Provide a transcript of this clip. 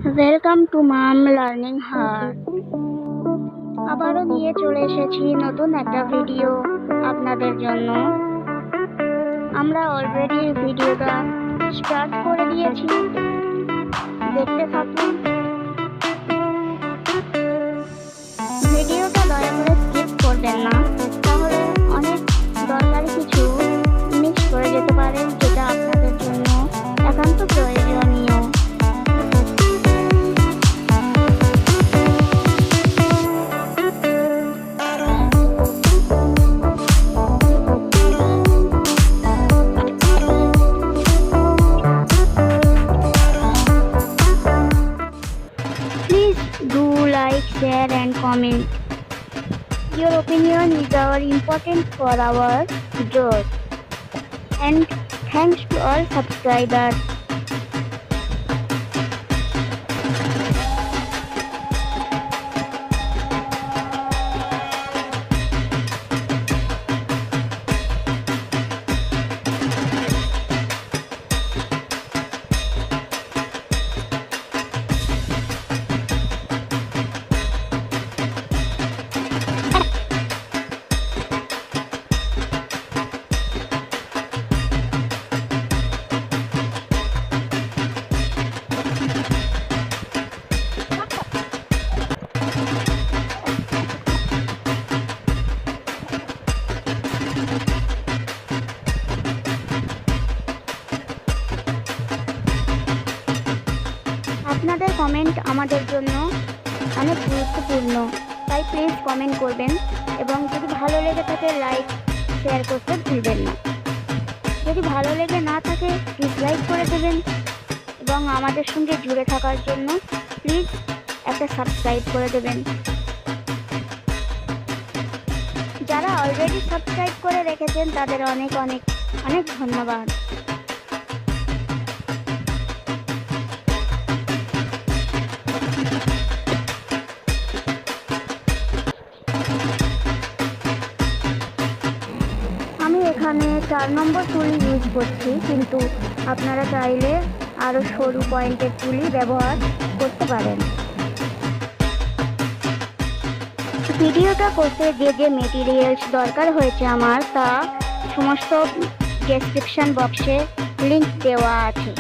Welcome to mom learning heart. আবারও নিয়ে চলে এসেছি নতুন একটা ভিডিও আপনাদের জন্য। আমরা অলরেডি ভিডিওটা স্টার্ট করে দিয়েছি, দেখতে থাকুন। ভিডিওটা দয়া করে স্কিপ করবেন না, তাহলে অনেক দরকারি কিছু মিস করে যেতে পারেন, যেটা আপনাদের জন্য একান্ত প্রয়োজনীয়। Do like, share and comment. Your opinion is our important for our growth. And thanks to all subscribers. আপনাদের কমেন্ট আমাদের জন্য অনেক গুরুত্বপূর্ণ, তাই প্লিজ কমেন্ট করবেন এবং যদি ভালো লেগে থাকে লাইক শেয়ার করতে ভুলবেন না। যদি ভালো লেগে না থাকে ডিসলাইক করে দেবেন এবং আমাদের সঙ্গে জুড়ে থাকার জন্য প্লিজ একটা সাবস্ক্রাইব করে দেবেন। যারা অলরেডি সাবস্ক্রাইব করে রেখেছেন তাদের অনেক অনেক অনেক ধন্যবাদ। আমি এখানে 4 নম্বর তুলি ইউজ করছি, কিন্তু আপনারা চাইলে আরও সরু পয়েন্টের তুলি ব্যবহার করতে পারেন। ভিডিওটা করতে যে যে মেটেরিয়ালস দরকার হয়েছে আমার, তা সমস্ত ডেসক্রিপশন বক্সে লিংক দেওয়া আছে।